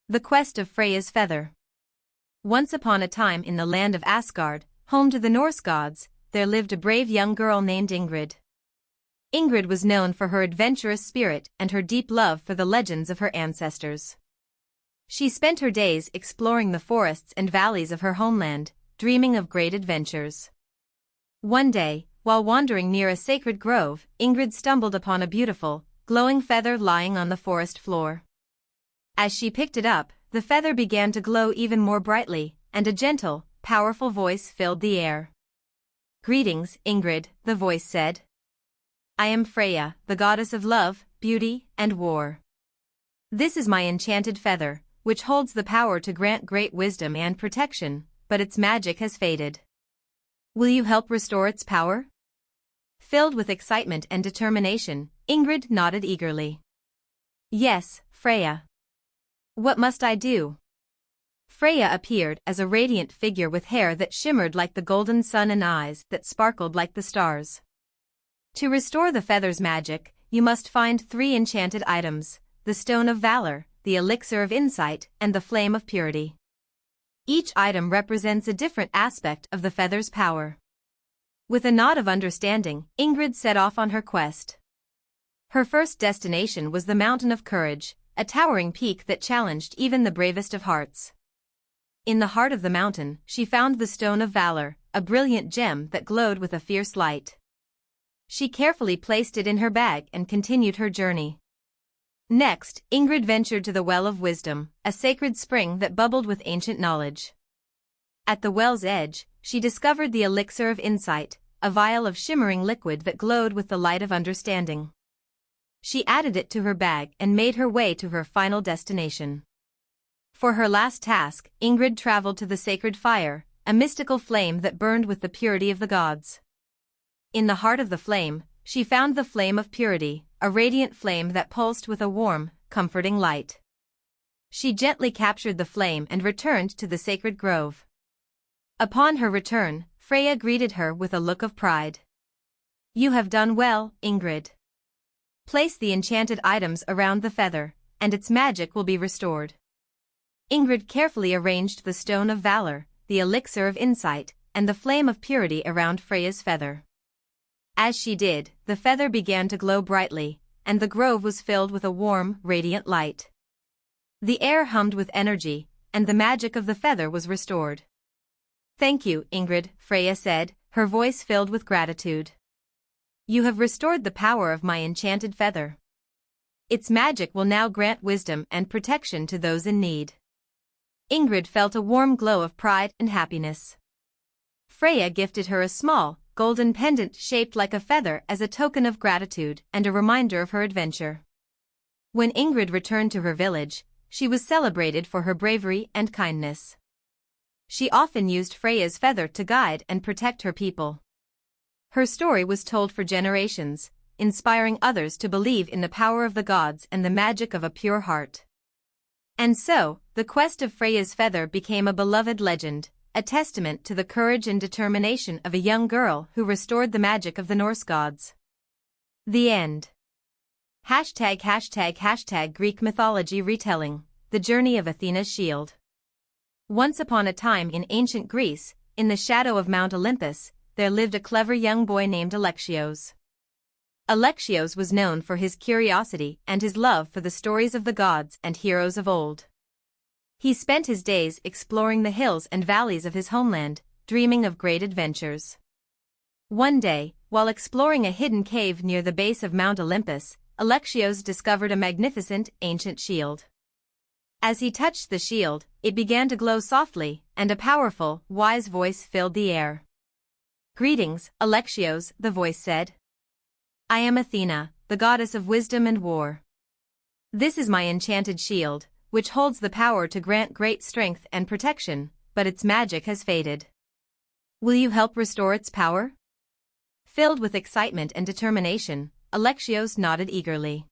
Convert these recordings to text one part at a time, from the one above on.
The Quest of Freya's Feather. Once upon a time in the land of Asgard, home to the Norse gods, there lived a brave young girl named Ingrid. Ingrid was known for her adventurous spirit and her deep love for the legends of her ancestors. She spent her days exploring the forests and valleys of her homeland, dreaming of great adventures. One day, while wandering near a sacred grove, Ingrid stumbled upon a beautiful, glowing feather lying on the forest floor. As she picked it up, the feather began to glow even more brightly, and a gentle, powerful voice filled the air. "Greetings, Ingrid," the voice said. "I am Freya, the goddess of love, beauty, and war. This is my enchanted feather, which holds the power to grant great wisdom and protection, but its magic has faded. Will you help restore its power?" Filled with excitement and determination, Ingrid nodded eagerly. "Yes, Freya. What must I do?" Freya appeared as a radiant figure with hair that shimmered like the golden sun and eyes that sparkled like the stars. To restore the feather's magic, you must find 3 enchanted items: the Stone of Valor, the Elixir of Insight, and the Flame of Purity. Each item represents a different aspect of the feather's power. With a nod of understanding, Ingrid set off on her quest. Her first destination was the Mountain of Courage, a towering peak that challenged even the bravest of hearts. In the heart of the mountain, she found the Stone of Valor, a brilliant gem that glowed with a fierce light. She carefully placed it in her bag and continued her journey. Next, Ingrid ventured to the Well of Wisdom, a sacred spring that bubbled with ancient knowledge. At the well's edge, she discovered the Elixir of Insight, a vial of shimmering liquid that glowed with the light of understanding. She added it to her bag and made her way to her final destination. For her last task, Ingrid traveled to the sacred fire, a mystical flame that burned with the purity of the gods. In the heart of the flame, she found the Flame of Purity, a radiant flame that pulsed with a warm, comforting light. She gently captured the flame and returned to the sacred grove. Upon her return, Freya greeted her with a look of pride. "You have done well, Ingrid. Place the enchanted items around the feather, and its magic will be restored." Ingrid carefully arranged the Stone of Valor, the Elixir of Insight, and the Flame of Purity around Freya's feather. As she did, the feather began to glow brightly, and the grove was filled with a warm, radiant light. The air hummed with energy, and the magic of the feather was restored. "Thank you, Ingrid," Freya said, her voice filled with gratitude. "You have restored the power of my enchanted feather. Its magic will now grant wisdom and protection to those in need." Ingrid felt a warm glow of pride and happiness. Freya gifted her a small, golden pendant shaped like a feather as a token of gratitude and a reminder of her adventure. When Ingrid returned to her village, she was celebrated for her bravery and kindness. She often used Freya's feather to guide and protect her people. Her story was told for generations, inspiring others to believe in the power of the gods and the magic of a pure heart. And so, the quest of Freya's feather became a beloved legend, a testament to the courage and determination of a young girl who restored the magic of the Norse gods. The end. ### Greek mythology retelling, The Journey of Athena's Shield. Once upon a time in ancient Greece, in the shadow of Mount Olympus, there lived a clever young boy named Alexios. Alexios was known for his curiosity and his love for the stories of the gods and heroes of old. He spent his days exploring the hills and valleys of his homeland, dreaming of great adventures. One day, while exploring a hidden cave near the base of Mount Olympus, Alexios discovered a magnificent, ancient shield. As he touched the shield, it began to glow softly, and a powerful, wise voice filled the air. "Greetings, Alexios," the voice said. "I am Athena, the goddess of wisdom and war. This is my enchanted shield, which holds the power to grant great strength and protection, but its magic has faded. Will you help restore its power?" Filled with excitement and determination, Alexios nodded eagerly.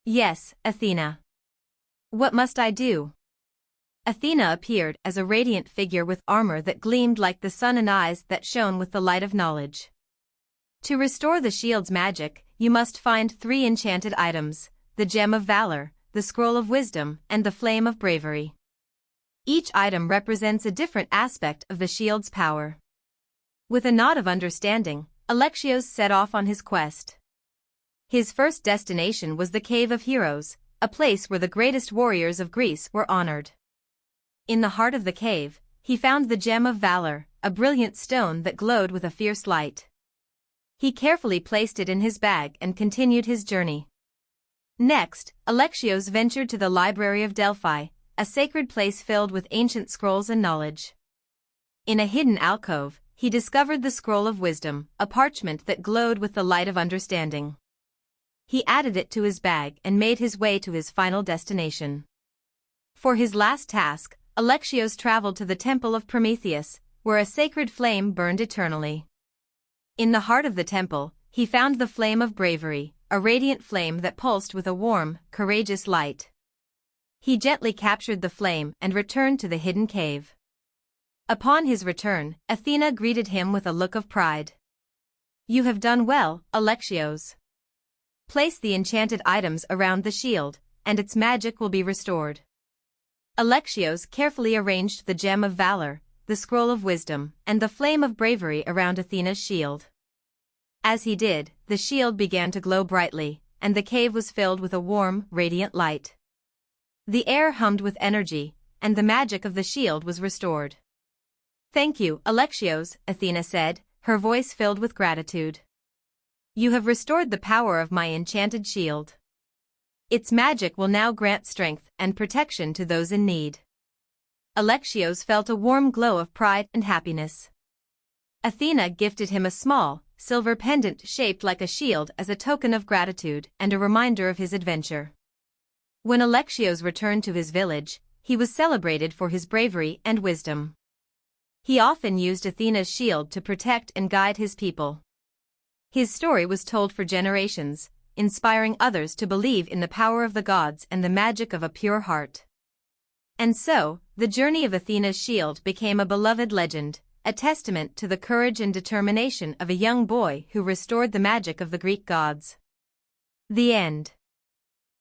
"Yes, Athena. What must I do?" Athena appeared as a radiant figure with armor that gleamed like the sun and eyes that shone with the light of knowledge. To restore the shield's magic, you must find 3 enchanted items: the Gem of Valor, the scroll of wisdom, and the flame of bravery. Each item represents a different aspect of the shield's power. With a nod of understanding, Alexios set off on his quest. His first destination was the Cave of Heroes, a place where the greatest warriors of Greece were honored. In the heart of the cave, he found the Gem of Valor, a brilliant stone that glowed with a fierce light. He carefully placed it in his bag and continued his journey. Next, Alexios ventured to the Library of Delphi, a sacred place filled with ancient scrolls and knowledge. In a hidden alcove, he discovered the Scroll of Wisdom, a parchment that glowed with the light of understanding. He added it to his bag and made his way to his final destination. For his last task, Alexios traveled to the Temple of Prometheus, where a sacred flame burned eternally. In the heart of the temple, he found the Flame of Bravery, a radiant flame that pulsed with a warm, courageous light. He gently captured the flame and returned to the hidden cave. Upon his return, Athena greeted him with a look of pride. "You have done well, Alexios. Place the enchanted items around the shield, and its magic will be restored." Alexios carefully arranged the Gem of Valor, the Scroll of Wisdom, and the Flame of Bravery around Athena's shield. As he did, the shield began to glow brightly, and the cave was filled with a warm, radiant light. The air hummed with energy, and the magic of the shield was restored. "Thank you, Alexios," Athena said, her voice filled with gratitude. "You have restored the power of my enchanted shield. Its magic will now grant strength and protection to those in need." Alexios felt a warm glow of pride and happiness. Athena gifted him a small, silver pendant shaped like a shield as a token of gratitude and a reminder of his adventure. When Alexios returned to his village, he was celebrated for his bravery and wisdom. He often used Athena's shield to protect and guide his people. His story was told for generations, inspiring others to believe in the power of the gods and the magic of a pure heart. And so, the journey of Athena's shield became a beloved legend, a testament to the courage and determination of a young boy who restored the magic of the Greek gods. The end.